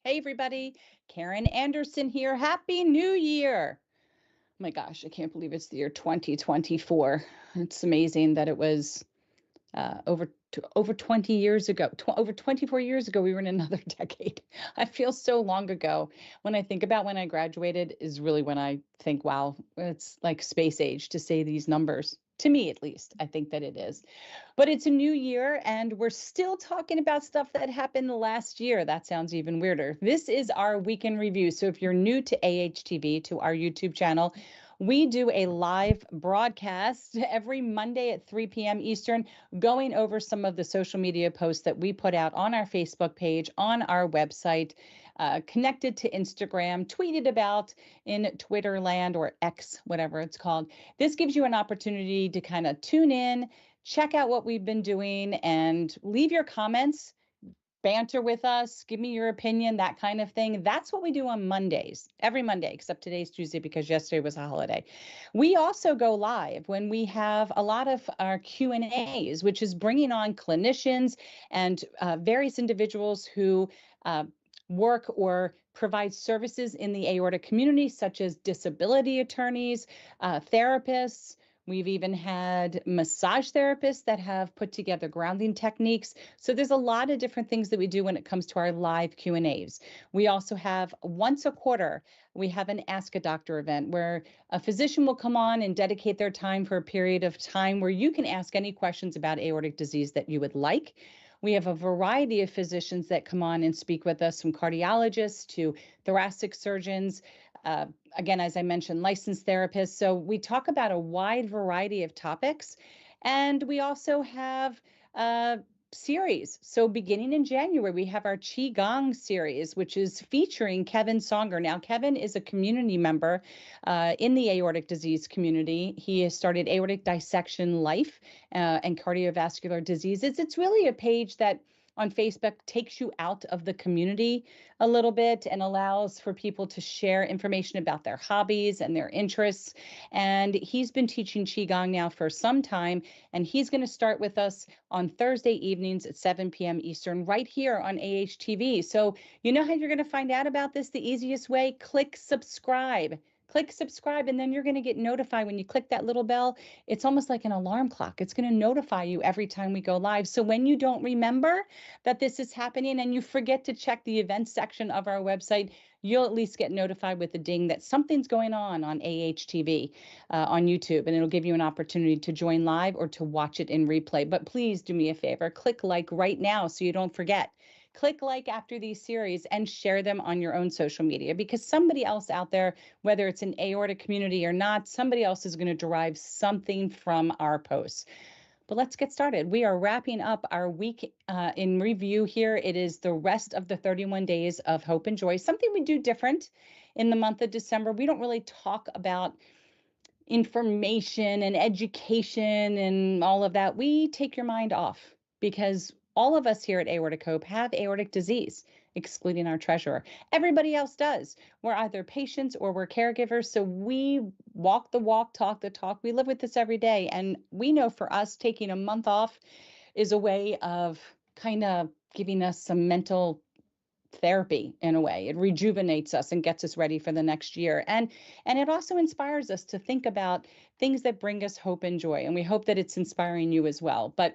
Hey, everybody. Karen Anderson here. Happy New Year. Oh my gosh, I can't believe it's the year 2024. It's amazing that it was over 20 years ago, over 24 years ago, we were in another decade. I feel so long ago. When I think about when I graduated, is really when I think, wow, it's like space age to say these numbers. To me, at least, I think that it is. But it's a new year, and we're still talking about stuff that happened last year. That sounds even weirder. This is our weekend review. So if you're new to AHTV, to our YouTube channel, we do a live broadcast every Monday at 3 p.m. Eastern, going over some of the social media posts that we put out on our Facebook page, on our website, connected to Instagram, tweeted about in Twitter land or X, whatever it's called. This gives you an opportunity to kind of tune in, check out what we've been doing, and leave your comments, banter with us, give me your opinion, that kind of thing. That's what we do on Mondays, every Monday, except today's Tuesday because yesterday was a holiday. We also go live when we have a lot of our Q&As, which is bringing on clinicians and various individuals who uh, work or provide services in the aortic community, such as disability attorneys, therapists. We've even had massage therapists that have put together grounding techniques. So there's a lot of different things that we do when it comes to our live Q&As. We also have once a quarter, we have an Ask a Doctor event where a physician will come on and dedicate their time for a period of time where you can ask any questions about aortic disease that you would like. We have a variety of physicians that come on and speak with us, from cardiologists to thoracic surgeons, uh, again, as I mentioned, licensed therapists. So we talk about a wide variety of topics. And we also have a series. So beginning in January, we have our Qigong series, which is featuring Kevin Songer. Now, Kevin is a community member in the aortic disease community. He has started Aortic Dissection Life and Cardiovascular Diseases. It's really a page that on Facebook takes you out of the community a little bit and allows for people to share information about their hobbies and their interests. And he's been teaching Qigong now for some time, and he's going to start with us on Thursday evenings at 7 p.m. Eastern, right here on AHTV. So you know how you're going to find out about this the easiest way? Click subscribe. Click subscribe, and then you're going to get notified when you click that little bell. It's almost like an alarm clock. It's going to notify you every time we go live. So when you don't remember that this is happening and you forget to check the events section of our website, you'll at least get notified with a ding that something's going on AHTV on YouTube, and it'll give you an opportunity to join live or to watch it in replay. But please do me a favor, click like right now so you don't forget. Click like after these series and share them on your own social media, because somebody else out there, whether it's an aortic community or not, somebody else is going to derive something from our posts. But let's get started. We are wrapping up our week in review here. It is the rest of the 31 days of hope and joy, something we do different in the month of December. We don't really talk about information and education and all of that. We take your mind off because all of us here at Aortic Hope have aortic disease, excluding our treasurer. Everybody else does. We're either patients or we're caregivers. So we walk the walk, talk the talk. We live with this every day. And we know for us, taking a month off is a way of kind of giving us some mental therapy in a way. It rejuvenates us and gets us ready for the next year. And it also inspires us to think about things that bring us hope and joy. And we hope that it's inspiring you as well. But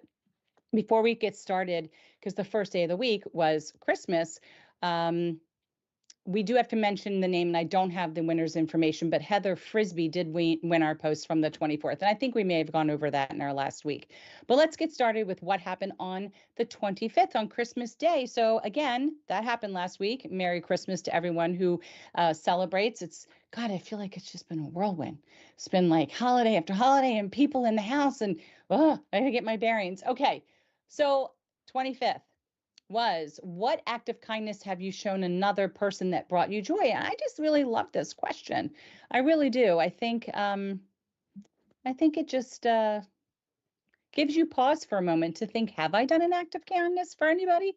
before we get started, because the first day of the week was Christmas, um, we do have to mention the name, and I don't have the winner's information, but Heather Frisbee did win our post from the 24th. And I think we may have gone over that in our last week. But let's get started with what happened on the 25th, on Christmas Day. So again, that happened last week. Merry Christmas to everyone who celebrates. God, I feel like it's just been a whirlwind. It's been like holiday after holiday and people in the house, and I gotta get my bearings. Okay, so 25th was, what act of kindness have you shown another person that brought you joy? And I just really love this question. I really do. I think it just gives you pause for a moment to think, have I done an act of kindness for anybody?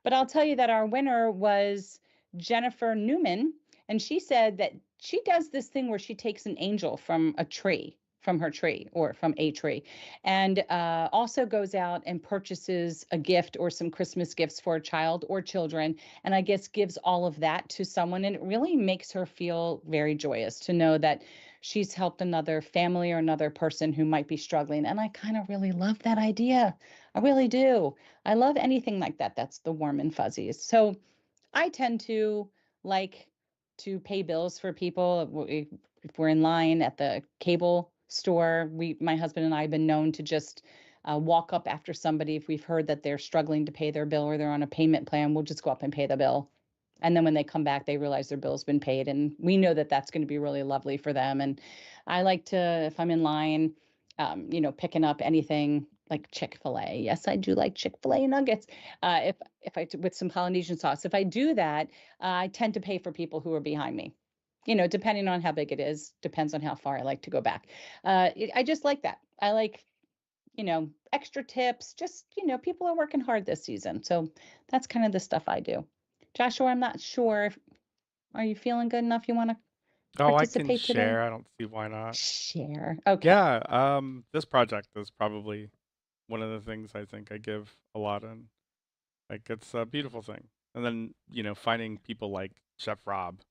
But I'll tell you that our winner was Jennifer Newman, and she said that she does this thing where she takes an angel from a tree from her tree or from a tree, and also goes out and purchases a gift or some Christmas gifts for a child or children, and I guess gives all of that to someone, and it really makes her feel very joyous to know that she's helped another family or another person who might be struggling. And I kind of really love that idea. I really do. I love anything like that. That's the warm and fuzzies. So I tend to like to pay bills for people. If we're in line at the cable store, my husband and I have been known to just walk up after somebody if we've heard that they're struggling to pay their bill or they're on a payment plan. We'll just go up and pay the bill. And then when they come back, they realize their bill's been paid, and we know that that's going to be really lovely for them. And I like to, if I'm in line, picking up anything like Chick-fil-A. Yes, I do like Chick-fil-A nuggets. If with some Polynesian sauce, if I do that, I tend to pay for people who are behind me. Depending on how big it is, depends on how far I like to go back. I just like that. I like, extra tips. Just, people are working hard this season, so that's kind of the stuff I do. Joshua, I'm not sure. Are you feeling good enough? You want to Oh, I can participate today? share. I don't see why not. Share. Okay. Yeah, this project is probably one of the things I think I give a lot in. Like it's a beautiful thing. And then, finding people like Chef Rob,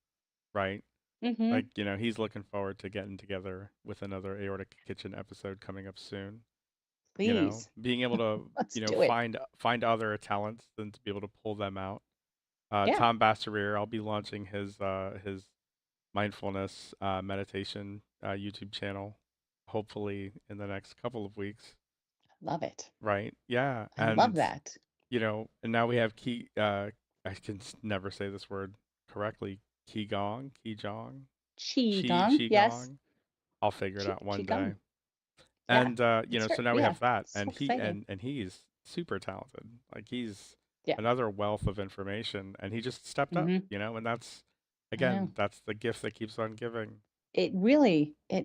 right? Mm-hmm. Like, he's looking forward to getting together with another Aortic Kitchen episode coming up soon. Please. Being able to, Let's do it. find other talents and to be able to pull them out. Yeah. Tom Bassereer, I'll be launching his mindfulness meditation YouTube channel, hopefully in the next couple of weeks. Love it. Right? Yeah, I love and that. and now we have I can never say this word correctly. Qigong, Qigong. Yes. Qigong. I'll figure it out one day. Qigong. Yeah. And It's very, so now we yeah. have that, So and exciting. he's super talented. Like he's Yeah. another wealth of information, and he just stepped up, Mm-hmm. and that's I know. again, that's the gift that keeps on giving. It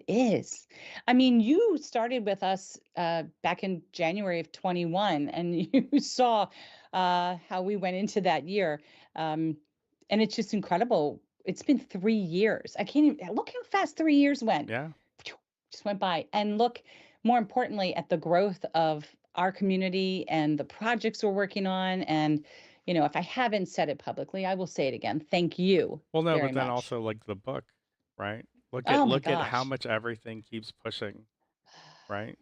is. I mean, you started with us back in January of 21, and you saw how we went into that year. And it's just incredible. It's been 3 years. I can't even look how fast 3 years went. Yeah. Phew, just went by. And look, more importantly, at the growth of our community and the projects we're working on. And, if I haven't said it publicly, I will say it again. Thank you Well, no, very but then much. also like the book, right? Oh my Look at how gosh. much everything keeps pushing, right?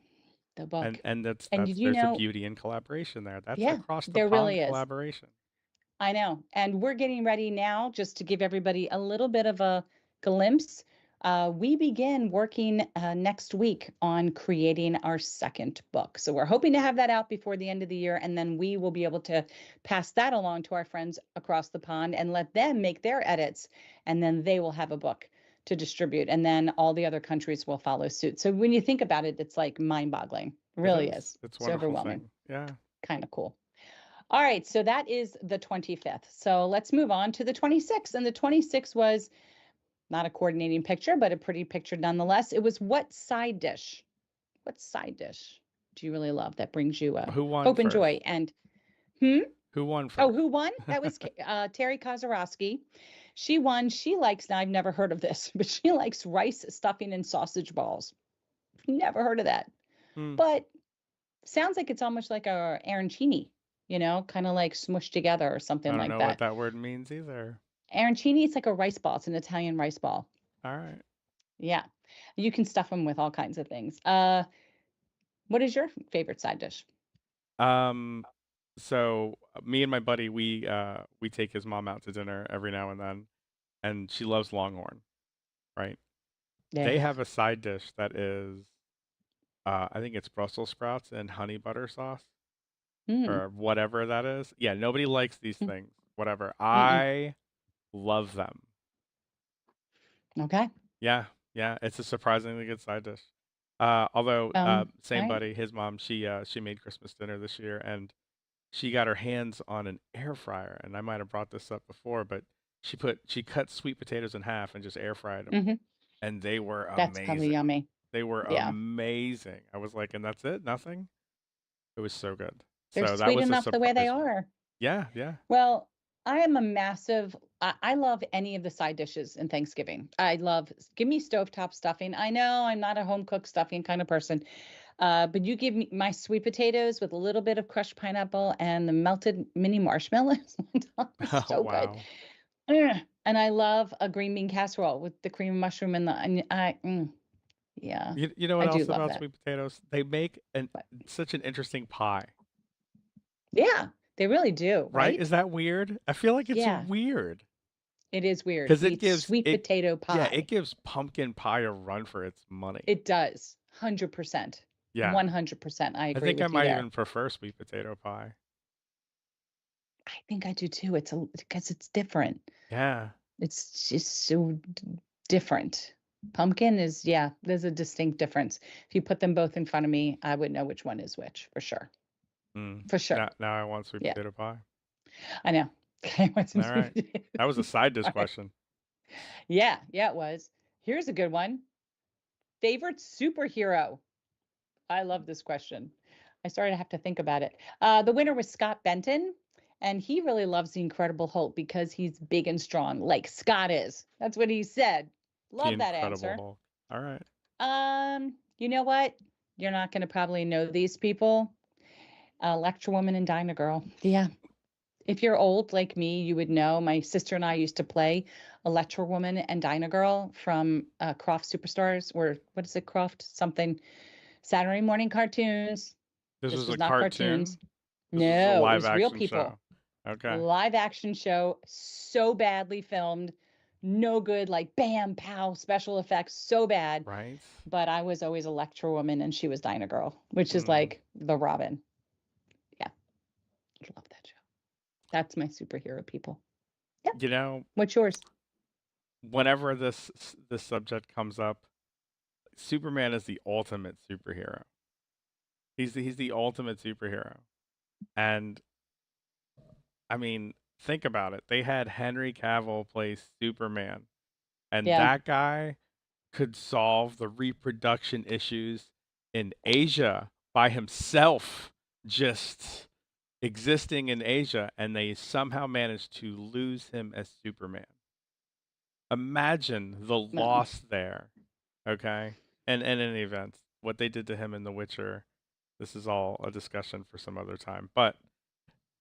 The book. And And did you there's a know, beauty in collaboration there. That's yeah, across the there pond really is. collaboration. I know. And we're getting ready now, just to give everybody a little bit of a glimpse. We begin working next week on creating our second book. So we're hoping to have that out before the end of the year. And then we will be able to pass that along to our friends across the pond and let them make their edits. And then they will have a book to distribute. And then all the other countries will follow suit. So when you think about it, it's like mind boggling. It It really is. is. It's a So wonderful overwhelming. thing. Yeah. Kind of cool. All right, so that is the 25th. So let's move on to the 26th. And the 26th was not a coordinating picture, but a pretty picture nonetheless. It was what side dish? What side dish do you really love that brings you Who won hope and first? joy? And hmm? Who won Oh, first? who won? That was Terry Kozarowski. She won. She likes, now I've never heard of this, but she likes rice stuffing and sausage balls. Never heard of that. Hmm. But sounds like it's almost like a arancini, kind of like smushed together or I something don't like know what that. that word means either. Arancini, it's like a rice ball. It's an Italian rice ball. All right. Yeah. You can stuff them with all kinds of things. What is your favorite side dish? Um, so me and my buddy, we take his mom out to dinner every now and then, and she loves Longhorn, right? They Yeah. have a side dish that is, I think it's Brussels sprouts and honey butter sauce Mm. or whatever that is. Yeah, nobody likes these Mm. things. Whatever. Mm-mm. I love them. Okay. Yeah, yeah, it's a surprisingly good side dish. Although, All same right. buddy, his mom, she made Christmas dinner this year, and she got her hands on an air fryer, and I might have brought this up before, but she cut sweet potatoes in half and just air fried them, Hmm. and they were That's probably amazing. yummy. They were Yeah. amazing. I was like, and that's it? Nothing? It was so good. They're So that sweet was a enough the way they surprise. are. Yeah, yeah. Well, I am a massive I love any of the side dishes in Thanksgiving. I love give me stovetop stuffing. I know I'm not a home cooked stuffing kind of person, but you give me my sweet potatoes with a little bit of crushed pineapple and the melted mini marshmallows on top is Oh, so good. wow. And I love a green bean casserole with the cream of mushroom and the onion. Yeah, You know what I do else love about that. sweet potatoes? They make But such an interesting pie, yeah, they really do, right? right? Is that weird? I feel like it's Yeah, weird it is weird. because it Beats gives sweet it, potato yeah, it pie. gives pumpkin pie a run for its money. It does. 100%. Yeah, 100%. I I agree think I with you might there. even prefer sweet potato pie. I think I do too. It's because it's different. Yeah. It's just so different. Pumpkin is, yeah, there's a distinct difference. If you put them both in front of me, I would know which one is which for sure. Mm. For sure. Now I want sweet Yeah, potato pie. I know. Okay, I want some All sweet right. That was a potatoes. side dish All right. question. Yeah, yeah, it was. Here's a good one. Favorite superhero? I love this question. I started to have to think about it. The winner was Scott Benton, and he really loves the Incredible Hulk because he's big and strong, like Scott is. That's what he said. The Love that Incredible answer. Hulk. All right. You know what? You're not going to probably know these people. Electra Woman and Dyna Girl. Yeah. If you're old like me, you would know. My sister and I used to play Electra Woman and Dyna Girl from Croft Superstars, or what is it, Croft? Something. Saturday morning cartoons. This This was was a not cartoons. cartoon. This was a No, it live was real action people. show. Okay. Live action show, so badly filmed, no good, like bam, pow, special effects, so bad. Right? But I was always Electra Woman and she was Dyna Girl, which is Hmm. like the Robin. Yeah, I love that show. That's my superhero people. Yep. You know, What's yours? whenever this subject comes up, Superman is the ultimate superhero. He's the ultimate superhero. And I mean, think about it. They had Henry Cavill play Superman, and Yeah. that guy could solve the reproduction issues in Asia by himself, just existing in Asia, and they somehow managed to lose him as Superman. Imagine the Well. loss there, okay? And in any event, what they did to him in The Witcher, this is all a discussion for some other time. But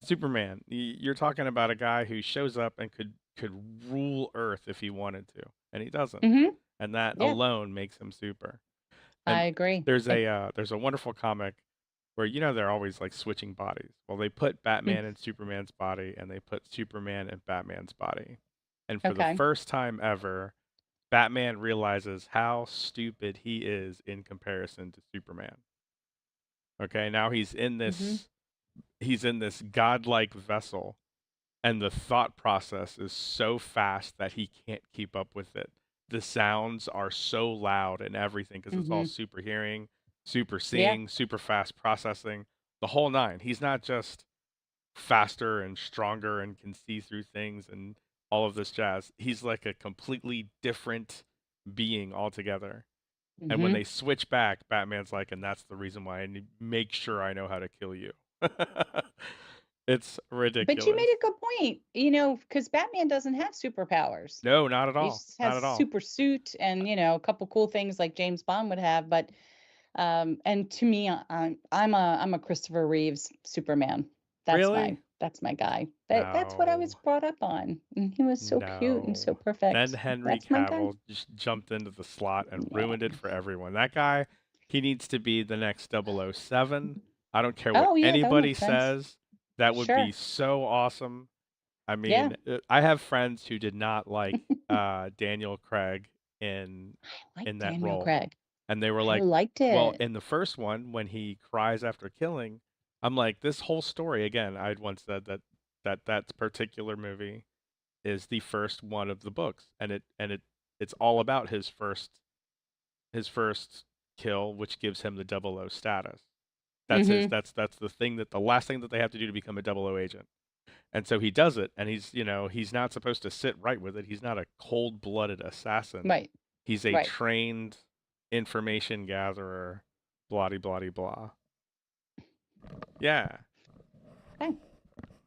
Superman, you're talking about a guy who shows up and could rule Earth if he wanted to, and he doesn't. Mm-hmm. And that Yeah, alone makes him super. I And agree. there's a wonderful comic where they're always like switching bodies. Well, they put Mm, Batman in Superman's body and they put Superman in Batman's body. And for the okay. first time ever, Batman realizes how stupid he is in comparison to Superman. Okay, now Mm-hmm. he's in this godlike vessel, and the thought process is so fast that he can't keep up with it. The sounds are so loud and everything because it's all Mm-hmm. super hearing, super Yeah. seeing, super fast processing, the whole nine. He's not just faster and stronger and can see through things and all of this jazz. He's like a completely different being altogether. And when Mm-hmm. they switch back, Batman's like, and that's the reason why I need make sure I know how to kill you. It's But you made ridiculous. a good point, because Batman doesn't have superpowers. No, not at He all. just Not has at a all. super suit and, a couple cool things like James Bond would have. But and to me, I'm a Christopher Reeves Superman. Really? That's my guy. That's what I was No. brought up on. And he was so cute and so No. Then perfect. Henry That's my guy. Cavill just jumped into the slot and Yeah. ruined it for everyone. That guy, he needs to be the next 007. I don't care what Oh yeah, that would anybody make sense. says. That would be Sure. so awesome. I Yeah. mean, I have friends who did not like Daniel Craig in I like in that Daniel role. Craig. And they were I like, liked well, it. in the first one, when he cries after killing, I'm like, this whole story again. I'd once said that particular movie is the first one of the books, and it's all about his first kill, which gives him the double O status. Mm-hmm. That's the last thing that they have to do to become a double O agent. And so he does it, and he's not supposed to sit right with it. He's not a cold-blooded assassin. Right. He's a Right. trained information gatherer, blah blah blah blah. Yeah. Okay.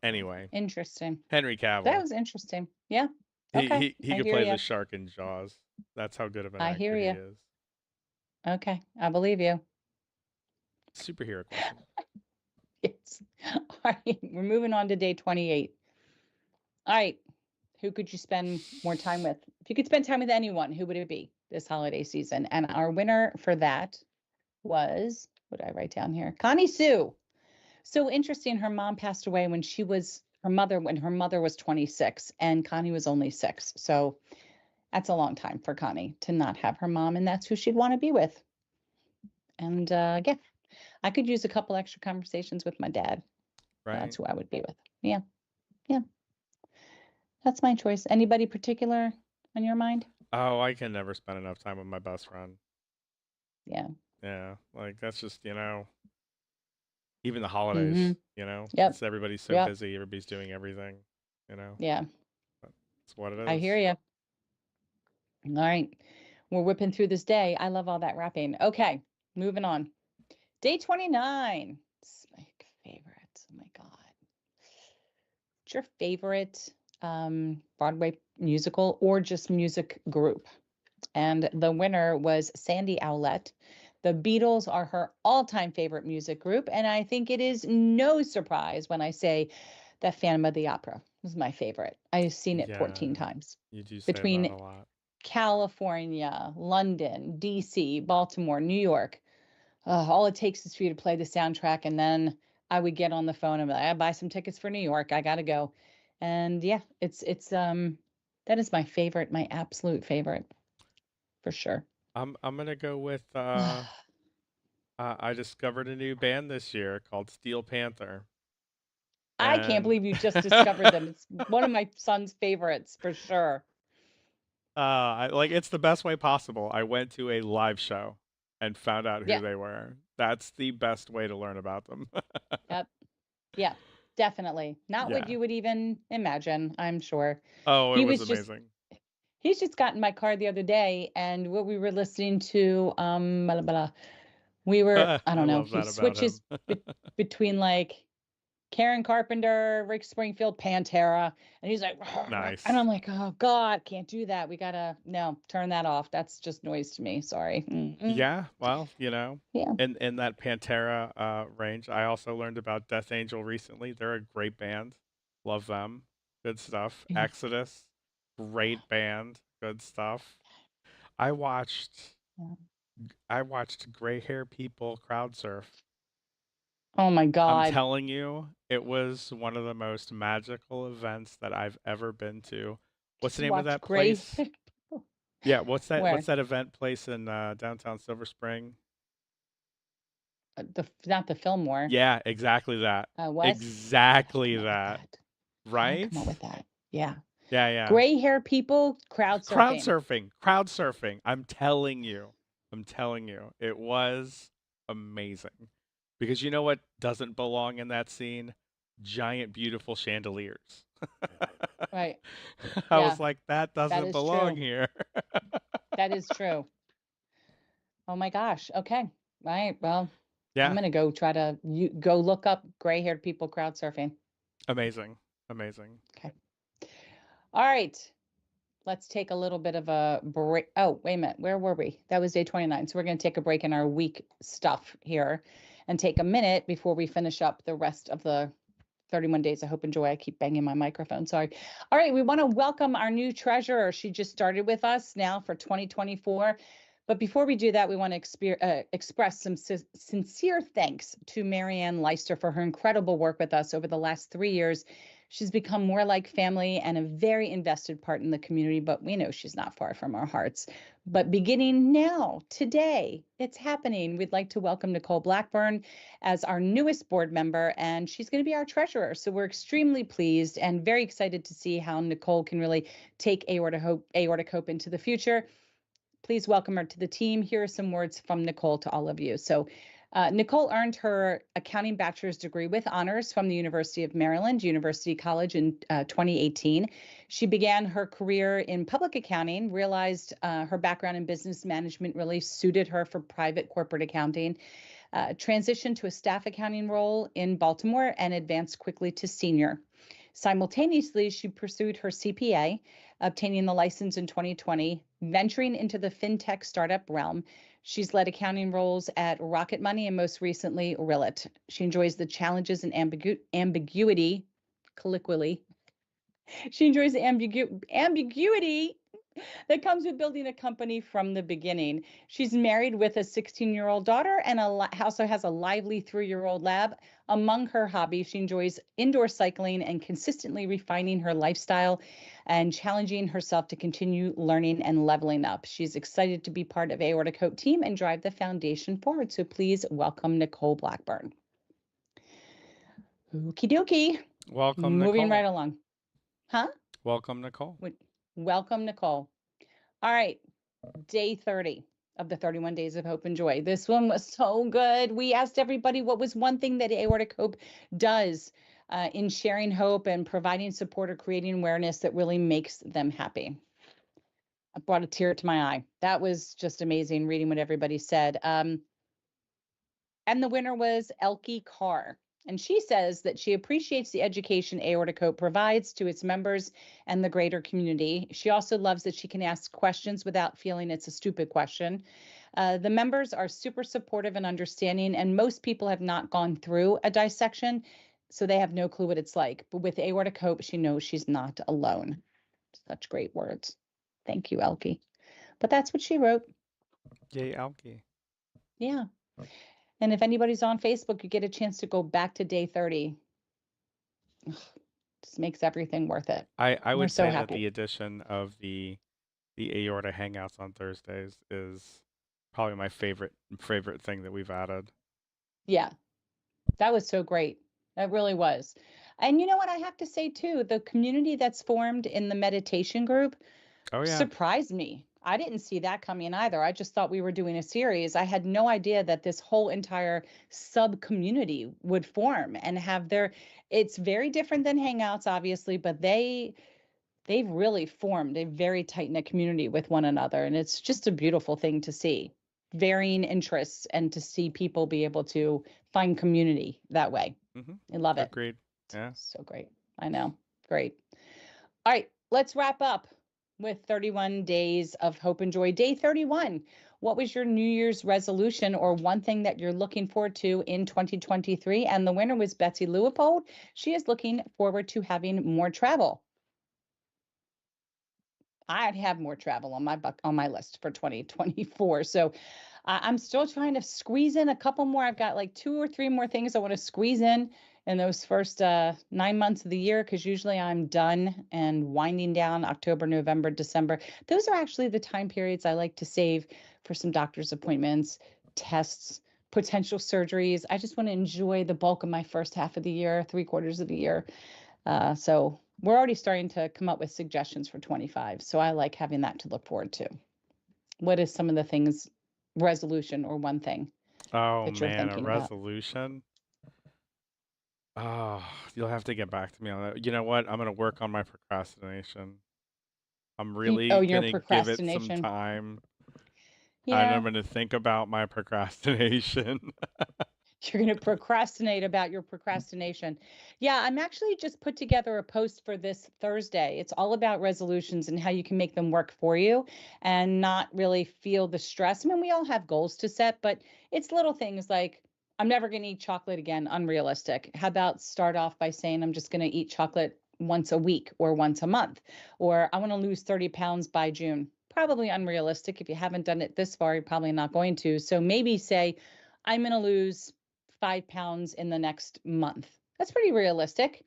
Anyway, Interesting. Henry That Cavill. was interesting. Yeah. He Okay. he he I could hear play the you. shark in Jaws. That's how good of an I hear actor he you. is. Okay. I believe you. Superhero question. Yes. All right. We're moving on to day 28. All right. Who could you spend more time with? If you could spend time with anyone, who would it be this holiday season? And our winner for that was, what did I write down here? Connie Sue. So interesting. Her mom passed away when her mother was 26 and Connie was only 6. So that's a long time for Connie to not have her mom, and that's who she'd want to be with. And yeah, I could use a couple extra conversations with my dad. Right? That's who I would be with. Yeah, yeah, that's my choice. Anybody particular on your mind? Oh, I can never spend enough time with my best friend. Yeah. Yeah, like that's just, even the Mm-hmm. holidays, Yep. it's everybody's so Yep. busy, everybody's doing everything, you know. Yeah. But it's what it I hear is. you. All right. We're whipping through this day. I love all that wrapping. Okay. Moving on. Day 29. It's my favorite. Oh my God. What's your favorite Broadway musical or just music group? And the winner was Sandy Owlett. The Beatles are her all-time favorite music group, and I think it is no surprise when I say that Phantom of the Opera is my favorite. I've seen it Yeah, 14 times. you do say that Between a lot. California, London, DC, Baltimore, New York. All it takes is for you to play the soundtrack, and then I would get on the phone and be like, I buy some tickets for New York. I gotta go. And yeah, it's that is my favorite, my absolute favorite for sure. I'm gonna go with I discovered a new band this year called Steel Panther. I can't And believe you just discovered them. It's one of my son's favorites for sure. it's the best way possible. I went to a live show and found out who Yeah, they were. That's the best way to learn about them. yep, yeah, definitely. Not what Yeah. you would even imagine, I'm sure. Oh, it He was was just amazing. he's just got in my car the other day, and what we were listening to, blah, blah, blah. We were, I I don't know, love he that about him. switches between like Karen Carpenter, Rick Springfield, Pantera, and he's like, and Nice. I'm like, oh God, can't do that. We gotta, no, turn that off. That's just noise to me. Sorry. Mm-mm. Yeah, well, Yeah. in that Pantera range, I also learned about Death Angel recently. They're a great band. Love them. Good stuff. Yeah. Exodus, great band. Good stuff. I watched Yeah. I watched gray hair people crowd surf. Oh my I'm God. telling you, it was one of the most magical events that I've ever been to. What's the To name of watch that gray place? people. Yeah, what's Where? that event place in downtown Silver Spring? Not the Fillmore. Yeah, exactly that. What? I can't Exactly come up with that. that. Can't Right? come up with that. Yeah. Yeah, yeah. Gray hair people crowd Crowd surfing. surfing. Crowd surfing. I'm telling you. I'm telling you. It was amazing. Because you know what doesn't belong in that scene? Giant, beautiful chandeliers. Right. I Yeah, was like, that that doesn't is belong true. here. That is true. Oh my gosh. Okay. All right. Well, I'm Yeah, gonna go try to go look up gray haired people crowd surfing. amazing. Amazing. Okay. All right. Let's take a little bit of a break. Oh, wait a minute. Where were we? That was day 29. So we're going to take a break in our week stuff here and take a minute before we finish up the rest of the 31 days of hope and joy. I keep banging my microphone. Sorry. All right. We want to welcome our new treasurer. She just started with us now for 2024. But before we do that, we want to express some sincere thanks to Marianne Leister for her incredible work with us over the last 3 years. She's become more like family and a very invested part in the community, but we know she's not far from our hearts. But beginning now, today, it's happening. We'd like to welcome Nicole Blackburn as our newest board member, and she's going to be our treasurer. So we're extremely pleased and very excited to see how Nicole can really take Aortic Hope into the future. Please welcome her to the team. Here are some words from Nicole to all of you. So Nicole earned her accounting bachelor's degree with honors from the University of Maryland, University College in 2018. She began her career in public accounting, realized her background in business management really suited her for private corporate accounting. transitioned to a staff accounting role in Baltimore and advanced quickly to senior. Simultaneously, she pursued her CPA, obtaining the license in 2020, venturing into the fintech startup realm. She's led accounting roles at Rocket Money and most recently Rillet. She enjoys the challenges and ambiguity, colloquially. She enjoys the ambiguity that comes with building a company from the beginning. She's married with a 16-year-old daughter and also has a lively 3-year-old lab. Among her hobbies, she enjoys indoor cycling and consistently refining her lifestyle and challenging herself to continue learning and leveling up. She's excited to be part of Aortic Hope team and drive the foundation forward. So please welcome Nicole Blackburn. Okie dokie. Welcome, Moving Nicole. right along. Huh? Welcome, Nicole. Welcome, Nicole. All right, day 30 of the 31 Days of Hope and Joy. This one was so good. We asked everybody what was one thing that Aortic Hope does in sharing hope and providing support or creating awareness that really makes them happy. I brought a tear to my eye. That was just amazing reading what everybody said. And the winner was Elke Carr. And she says that she appreciates the education Aortic Hope provides to its members and the greater community. She also loves that she can ask questions without feeling it's a stupid question. The members are super supportive and understanding, and most people have not gone through a dissection, so they have no clue what it's like. But with Aortic Hope, she knows she's not alone. Such great words. Thank you, Elke. But that's what she wrote. Yay, Elke. Yeah. And if anybody's on Facebook, you get a chance to go back to day 30. Ugh, just makes everything worth it. I would so say happy. that the addition of the Aorta Hangouts on Thursdays is probably my favorite thing that we've added. Yeah, that was so great. That really was. And you know what I have to say too, the community that's formed in the meditation group surprised me. I didn't see that coming either. I just thought we were doing a series. I had no idea that this whole entire sub community would form and have it's very different than Hangouts, obviously, but they've really formed a very tight-knit community with one another. And it's just a beautiful thing to see. Varying interests and to see people be able to find community that way. I love it. Agreed. Yeah. So great. I know. Great. All right, let's wrap up with 31 Days of Hope and Joy. Day 31. What was your New Year's resolution or one thing that you're looking forward to in 2023? And the winner was Betsy Leopold. She is looking forward to having more travel. I'd have more travel on my list for 2024. So I'm still trying to squeeze in a couple more. I've got like 2 or 3 more things I want to squeeze in those first 9 months of the year, because usually I'm done and winding down October, November, December. Those are actually the time periods I like to save for some doctor's appointments, tests, potential surgeries. I just want to enjoy the bulk of my first half of the year, 3/4 of the year. So we're already starting to come up with suggestions for 25. So I like having that to look forward to. What is some of the things, resolution or one thing that you're thinking a resolution? Oh, you'll have to get back to me on that. You know what? I'm going to work on my procrastination. I'm really going to give it some time. Yeah. And I'm going to think about my procrastination. You're going to procrastinate about your procrastination. Yeah, I'm actually just put together a post for this Thursday. It's all about resolutions and how you can make them work for you and not really feel the stress. I mean, we all have goals to set, but it's little things like, I'm never going to eat chocolate again, unrealistic. How about start off by saying, I'm just going to eat chocolate once a week or once a month, or I want to lose 30 pounds by June. Probably unrealistic. If you haven't done it this far, you're probably not going to. So maybe say, I'm going to lose 5 pounds in the next month. That's pretty realistic.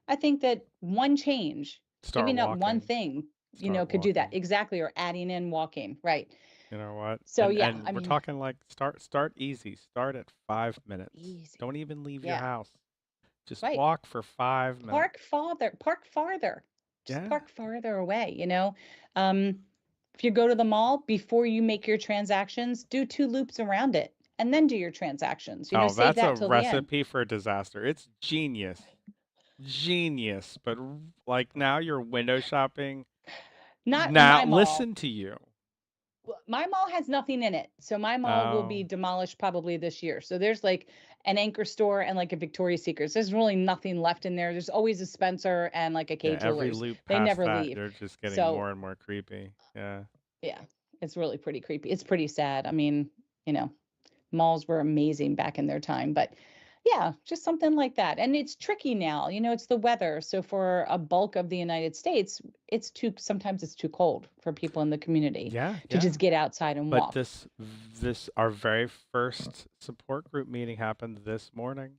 I think that one change, giving up one thing, could do that. Exactly. Or adding in walking. Right. You know what? So and we're talking like start easy. Start at 5 minutes. Easy. Don't even leave your house. Just Right. walk for 5 minutes. Park farther. Just park farther away, If you go to the mall, before you make your transactions, do 2 loops around it and then do your transactions. Oh, save that's that a recipe for disaster. It's genius. Genius. But like now you're window shopping. Not now in my mall. listen to you. My mall has nothing in it. So my mall will be Oh, demolished probably this year. So there's like an Anchor store and like a Victoria's Secrets. There's really nothing left in there. There's always a Spencer and like a yeah. K Every Jewelers. loop They past never that, leave. you're just getting So more and more creepy. Yeah. yeah, it's really pretty creepy. It's pretty sad. I mean, you know, malls were amazing back in their time, but yeah, just something like that. And it's tricky now, it's the weather. So for a bulk of the United States, sometimes it's too cold for people in the community Yeah, to yeah. just get outside and But walk. this our very first support group meeting happened this morning,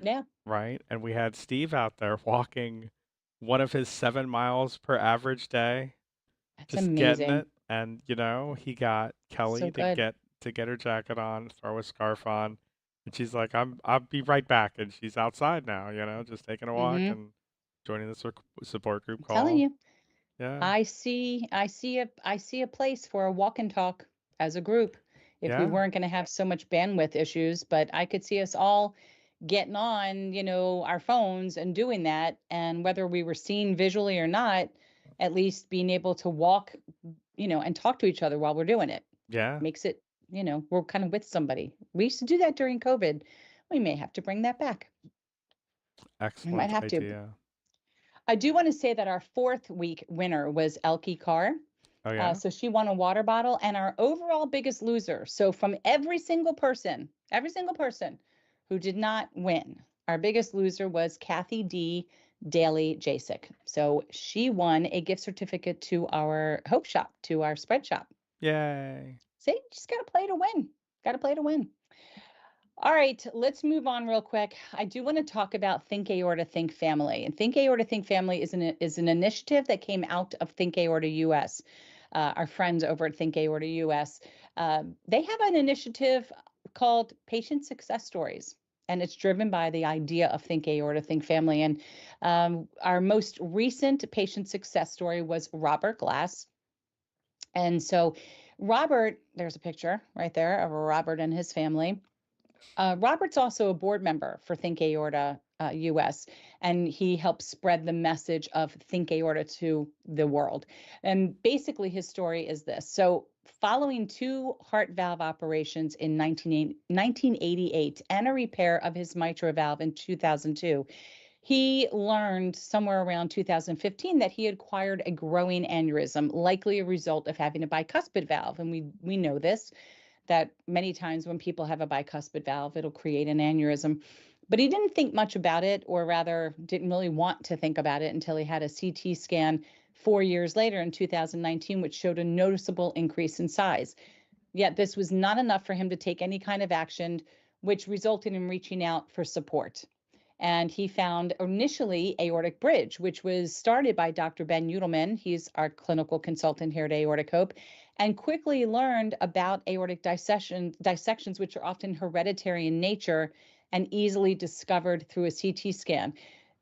Yeah, right? And we had Steve out there walking one of his 7 miles per average day, that's just getting amazing. it. And he got So Kelly to good. get her jacket on, throw a scarf on, and she's like, I'll be right back. And she's outside now, just taking a walk Hmm. and joining the support group I'm telling call. you, Yeah, I see a place for a walk and talk as a group. If we yeah, weren't going to have so much bandwidth issues, but I could see us all getting on, our phones and doing that. And whether we were seen visually or not, at least being able to walk, and talk to each other while we're doing it yeah. makes it, we're kind of with somebody. We used to do that during COVID. We may have to bring that back. We might Excellent have to. idea. I do want to say that our fourth week winner was Elkie Carr. Oh yeah. So she won a water bottle, and our overall biggest loser. So from every single person who did not win, our biggest loser was Kathy D. Daly Jasek. So she won a gift certificate to our Hope Shop, to our spread shop. Yay. See, just got to play to win. Got to play to win. All right, let's move on real quick. I do want to talk about Think Aorta, Think Family. And Think Aorta, Think Family is an initiative that came out of Think Aorta US. Our friends over at Think Aorta US, they have an initiative called Patient Success Stories. And it's driven by the idea of Think Aorta, Think Family. And our most recent patient success story was Robert Glass. And so, Robert, there's a picture right there of Robert and his family. Robert's also a board member for Think Aorta US, and he helps spread the message of Think Aorta to the world. And basically, his story is this. So, following two heart valve operations in 1988 and a repair of his mitral valve in 2002, he learned somewhere around 2015 that he had acquired a growing aneurysm, likely a result of having a bicuspid valve. And we know this, that many times when people have a bicuspid valve, it'll create an aneurysm. But he didn't think much about it, or rather, didn't really want to think about it until he had a CT scan 4 years later in 2019, which showed a noticeable increase in size. Yet this was not enough for him to take any kind of action, which resulted in reaching out for support. And he found initially aortic bridge, which was started by Dr. Ben Udelman. He's our clinical consultant here at Aortic Hope, and quickly learned about aortic dissections, which are often hereditary in nature and easily discovered through a CT scan.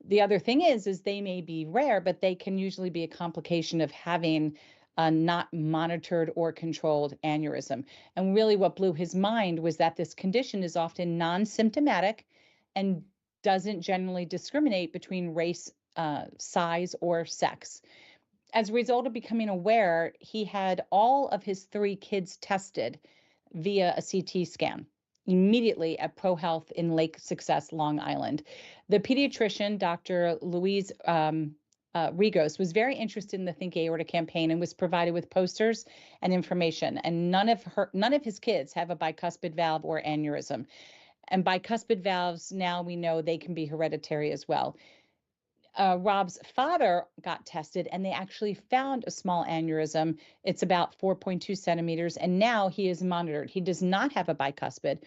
The other thing is they may be rare, but they can usually be a complication of having a not monitored or controlled aneurysm. And really, what blew his mind was that this condition is often non-symptomatic and doesn't generally discriminate between race, size, or sex. As a result of becoming aware, he had all of his three kids tested via a CT scan immediately at ProHealth in Lake Success, Long Island. The pediatrician, Dr. Louise Rigos, was very interested in the Think Aorta campaign and was provided with posters and information. And none of his kids have a bicuspid valve or aneurysm. And bicuspid valves, now we know they can be hereditary as well. Rob's father got tested and they actually found a small aneurysm. It's about 4.2 centimeters, and now he is monitored. He does not have a bicuspid,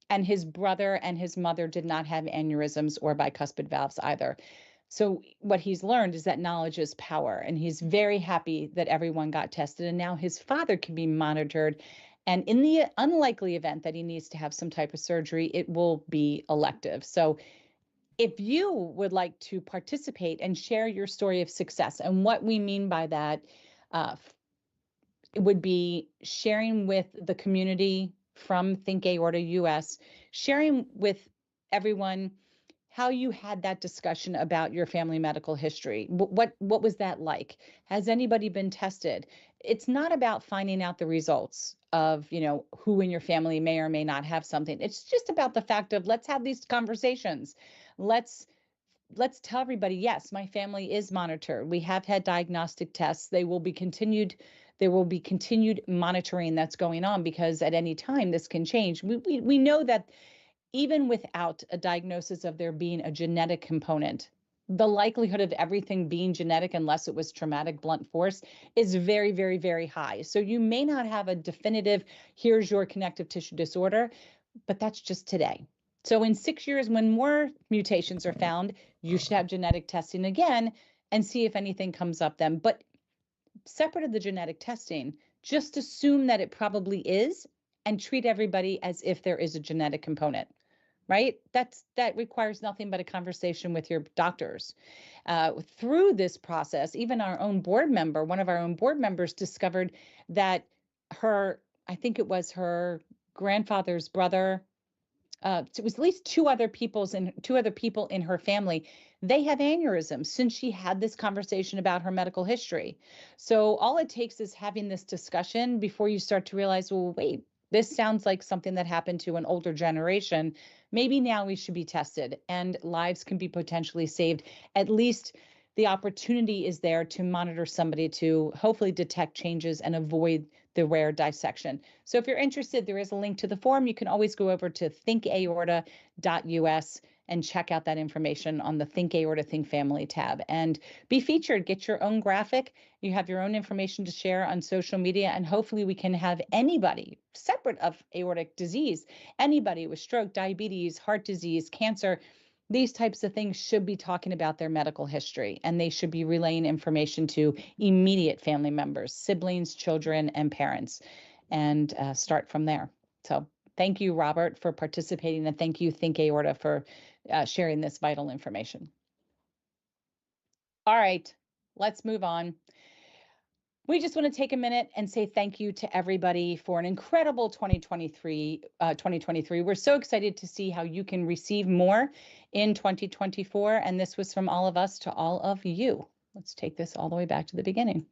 and his brother and his mother did not have aneurysms or bicuspid valves either. So, what he's learned is that knowledge is power, and he's very happy that everyone got tested, and now his father can be monitored. And in the unlikely event that he needs to have some type of surgery, it will be elective. So, if you would like to participate and share your story of success, and what we mean by that, uh, it would be sharing with the community from Think Aorta US, sharing with everyone how you had that discussion about your family medical history. What was that like? Has anybody been tested? it's not about finding out the results of, who in your family may or may not have something. It's just about the fact of let's have these conversations. Let's let's tell everybody, yes, my family is monitored. We have had diagnostic tests. They will be continued. There will be continued monitoring that's going on because at any time this can change. We know that even without a diagnosis of there being a genetic component, the likelihood of everything being genetic, unless it was traumatic blunt force, is very, very, very high. So you may not have a definitive, here's your connective tissue disorder, but that's just today. So in 6 years, when more mutations are found, you should have genetic testing again and see if anything comes up then. But separate of the genetic testing, just assume that it probably is and treat everybody as if there is a genetic component, right? That requires nothing but a conversation with your doctors. Through this process, even our own board member, one of our own board members discovered that I think it was her grandfather's brother, it was at least two other people in her family. They have aneurysms since she had this conversation about her medical history. So all it takes is having this discussion before you start to realize, well, wait, this sounds like something that happened to an older generation. Maybe now we should be tested and lives can be potentially saved. At least the opportunity is there to monitor somebody to hopefully detect changes and avoid the rare dissection. So if you're interested, there is a link to the form. You can always go over to thinkaorta.us and check out that information on the Think Aorta, Think Family tab and be featured. Get your own graphic. You have your own information to share on social media, and hopefully we can have anybody separate of aortic disease, anybody with stroke, diabetes, heart disease, cancer, these types of things should be talking about their medical history, and they should be relaying information to immediate family members, siblings, children, and parents, and start from there. So thank you, Robert, for participating, and thank you, Think Aorta, for sharing this vital information. All right, let's move on. We just want to take a minute and say thank you to everybody for an incredible 2023. We're so excited to see how you can receive more in 2024. And this was from all of us to all of you. Let's take this all the way back to the beginning.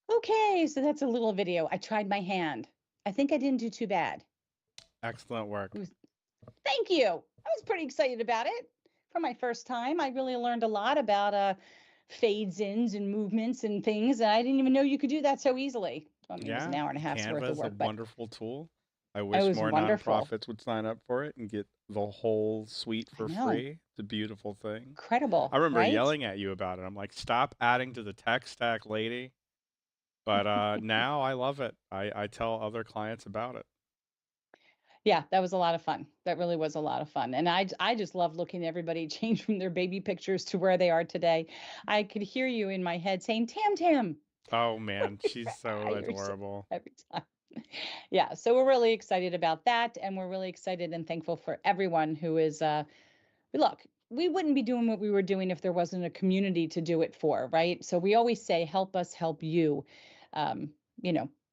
Okay, so that's a little video. I tried my hand. I think I didn't do too bad. Excellent work. Thank you. I was pretty excited about it. For my first time, I really learned a lot about fades ins and movements and things. And I didn't even know you could do that so easily. I mean, it was an hour and a half's worth of work. Canva is a wonderful tool. I wish more nonprofits would sign up for it and get the whole suite for free. It's a beautiful thing. Incredible. I remember yelling at you about it. I'm like, stop adding to the tech stack, lady. But now I love it. I tell other clients about it. Yeah, that was a lot of fun. That really was a lot of fun. And I just love looking at everybody change from their baby pictures to where they are today. I could hear you in my head saying, Tam Tam. Oh, man, she's so adorable. Every time. Yeah, so we're really excited about that. And we're really excited and thankful for everyone who is, look, we wouldn't be doing what we were doing if there wasn't a community to do it for, right? So we always say, help us help you.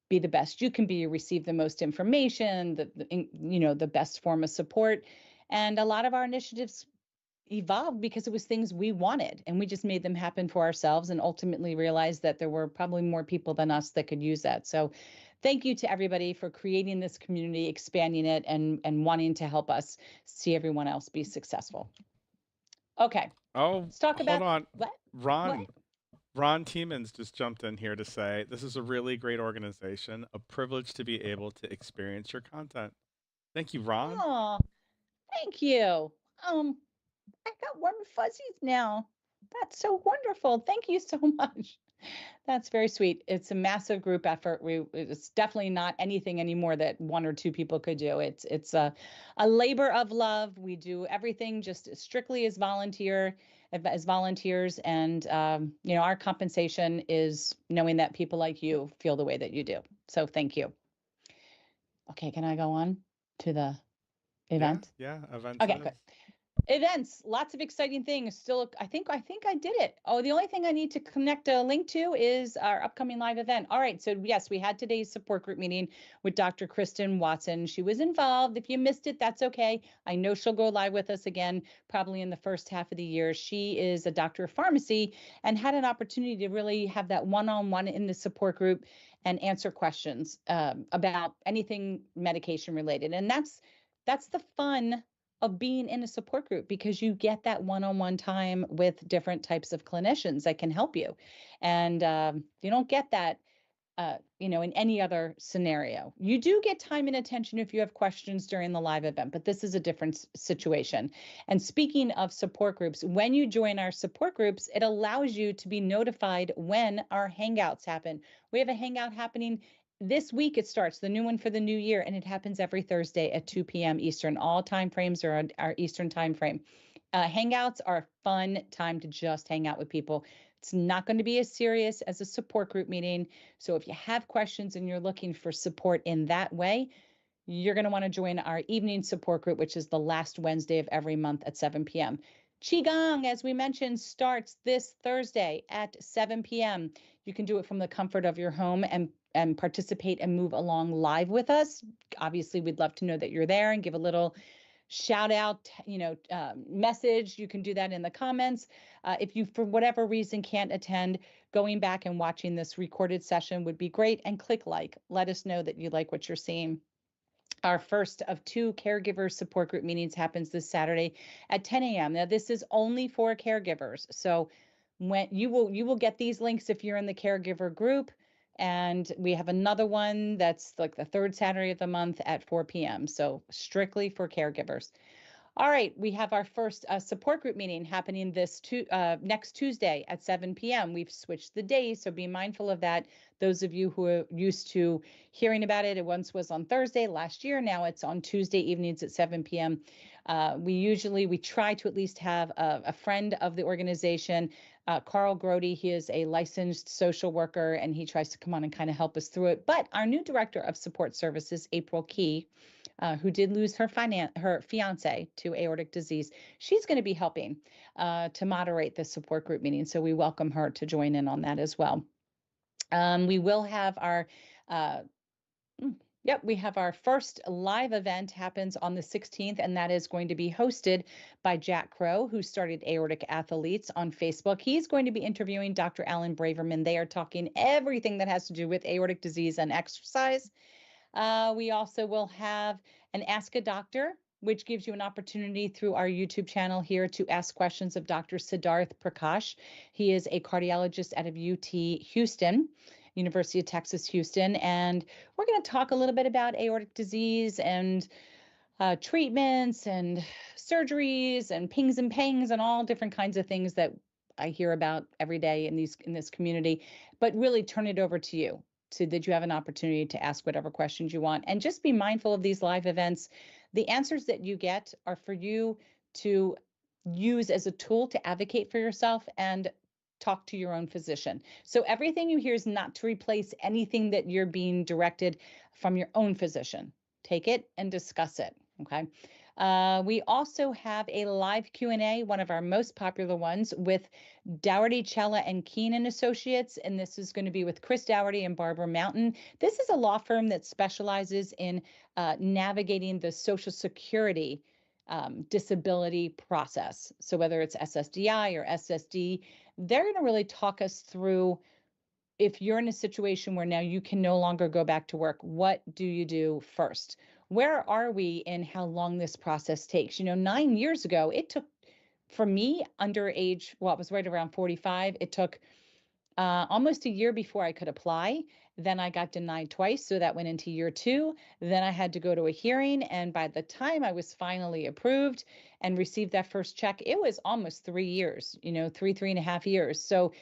Be the best you can be, receive the most information, the best form of support. And a lot of our initiatives evolved because it was things we wanted, and we just made them happen for ourselves and ultimately realized that there were probably more people than us that could use that. So thank you to everybody for creating this community, expanding it, and wanting to help us see everyone else be successful. Okay. Oh, let's talk about hold on. What? Ron Tiemans just jumped in here to say, this is a really great organization, a privilege to be able to experience your content. Thank you, Ron. Oh, thank you. I got warm fuzzies now. That's so wonderful. Thank you so much. That's very sweet. It's a massive group effort. It's definitely not anything anymore that one or two people could do. It's a labor of love. We do everything just strictly as volunteers, and our compensation is knowing that people like you feel the way that you do. So thank you. Okay, can I go on to the event? Yeah, events Okay, it good. is. Events, lots of exciting things. Still, I think I did it. Oh, the only thing I need to connect a link to is our upcoming live event. All right, so yes, we had today's support group meeting with Dr. Kristen Watson. She was involved. If you missed it, that's okay. I know she'll go live with us again, probably in the first half of the year. She is a doctor of pharmacy and had an opportunity to really have that one-on-one in the support group and answer questions about anything medication related. And that's the fun of being in a support group, because you get that one-on-one time with different types of clinicians that can help you. And you don't get that, in any other scenario. You do get time and attention if you have questions during the live event, but this is a different situation. And speaking of support groups, when you join our support groups, it allows you to be notified when our hangouts happen. We have a hangout happening this week. It starts the new one for the new year, and it happens every Thursday at 2 p.m. Eastern. All time frames are our Eastern time frame. Hangouts are a fun time to just hang out with people. It's not going to be as serious as a support group meeting. So if you have questions and you're looking for support in that way, you're going to want to join our evening support group, which is the last Wednesday of every month at 7 p.m. Qigong, as we mentioned, starts this Thursday at 7 p.m. You can do it from the comfort of your home and participate and move along live with us. Obviously, we'd love to know that you're there and give a little shout out, message. You can do that in the comments. If you, for whatever reason, can't attend, going back and watching this recorded session would be great. And click like. Let us know that you like what you're seeing. Our first of 2 caregiver support group meetings happens this Saturday at 10 a.m. Now, this is only for caregivers. So when you will get these links if you're in the caregiver group. And we have another one that's like the third Saturday of the month at 4 p.m. So strictly for caregivers. All right, we have our first support group meeting happening next Tuesday at 7 p.m. We've switched the days, so be mindful of that. Those of you who are used to hearing about it, it once was on Thursday last year. Now it's on Tuesday evenings at 7 p.m. We try to at least have a friend of the organization, Carl Grody. He is a licensed social worker, and he tries to come on and kind of help us through it. But our new director of support services, April Key, who did lose her fiance to aortic disease, she's going to be helping to moderate the support group meeting. So we welcome her to join in on that as well. We will have our we have our first live event happens on the 16th, and that is going to be hosted by Jack Crow, who started Aortic Athletes on Facebook. He's going to be interviewing Dr. Alan Braverman. They are talking everything that has to do with aortic disease and exercise. We also will have an Ask a Doctor, which gives you an opportunity through our YouTube channel here to ask questions of Dr. Siddharth Prakash. He is a cardiologist out of UT Houston, University of Texas, Houston. And we're going to talk a little bit about aortic disease and treatments and surgeries and pings and pangs and all different kinds of things that I hear about every day in this community, but really turn it over to you, so that you have an opportunity to ask whatever questions you want. And just be mindful of these live events. The answers that you get are for you to use as a tool to advocate for yourself and talk to your own physician. So everything you hear is not to replace anything that you're being directed from your own physician. Take it and discuss it, okay? We also have a live Q&A, one of our most popular ones, with Dougherty, Cella, and Keenan Associates, and this is going to be with Chris Dougherty and Barbara Mountain. This is a law firm that specializes in navigating the Social Security disability process. So whether it's SSDI or SSD, they're going to really talk us through, if you're in a situation where now you can no longer go back to work, what do you do first? Where are we in how long this process takes? 9 years ago, it took, for me, under age, well, it was right around 45, it took almost a year before I could apply. Then I got denied twice, so that went into year 2. Then I had to go to a hearing, and by the time I was finally approved and received that first check, it was almost 3 years, 3.5 years. So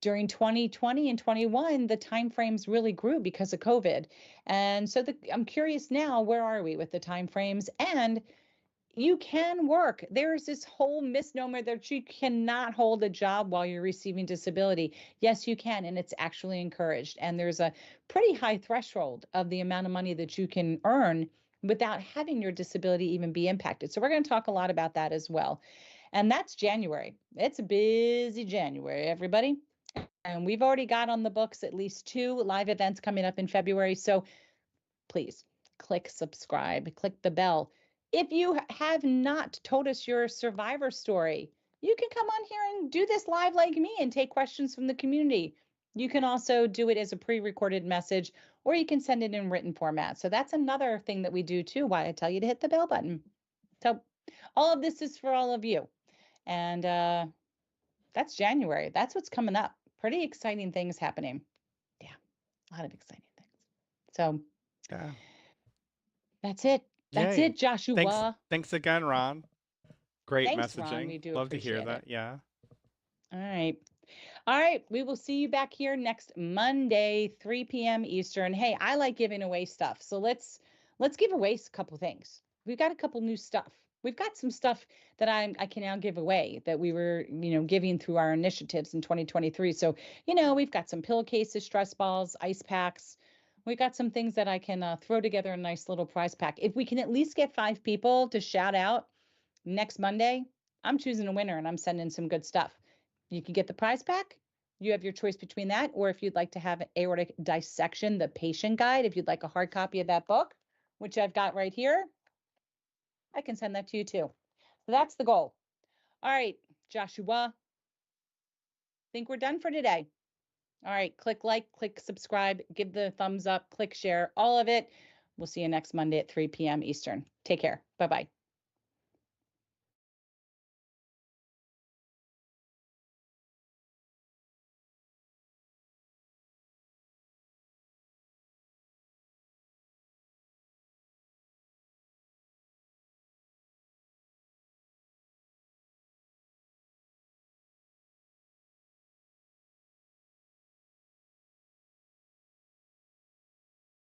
during 2020 and 21, the timeframes really grew because of COVID. And so I'm curious now, where are we with the timeframes? And you can work. There's this whole misnomer that you cannot hold a job while you're receiving disability. Yes, you can, and it's actually encouraged. And there's a pretty high threshold of the amount of money that you can earn without having your disability even be impacted. So we're going to talk a lot about that as well. And that's January. It's a busy January, everybody. And we've already got on the books at least 2 live events coming up in February. So please click subscribe, click the bell. If you have not told us your survivor story, you can come on here and do this live like me and take questions from the community. You can also do it as a pre-recorded message, or you can send it in written format. So that's another thing that we do too, why I tell you to hit the bell button. So all of this is for all of you. And that's January. That's what's coming up. Pretty exciting things happening. Yeah, a lot of exciting things. So Yeah. that's it. That's Yay. it, Joshua. Thanks again, Ron. Great Thanks, messaging. Ron. We do Love to hear appreciate that. it. Yeah. All right. All right. We will see you back here next Monday, 3 p.m. Eastern. Hey, I like giving away stuff. So let's give away a couple things. We've got a couple new stuff. We've got some stuff that I can now give away that we were, giving through our initiatives in 2023. So, we've got some pillowcases, stress balls, ice packs. We got some things that I can throw together a nice little prize pack. If we can at least get 5 people to shout out next Monday, I'm choosing a winner and I'm sending some good stuff. You can get the prize pack. You have your choice between that, or if you'd like to have aortic dissection, the patient guide, if you'd like a hard copy of that book, which I've got right here, I can send that to you too. So that's the goal. All right, Joshua, think we're done for today. All right, click like, click subscribe, give the thumbs up, click share, all of it. We'll see you next Monday at 3 p.m. Eastern. Take care. Bye-bye.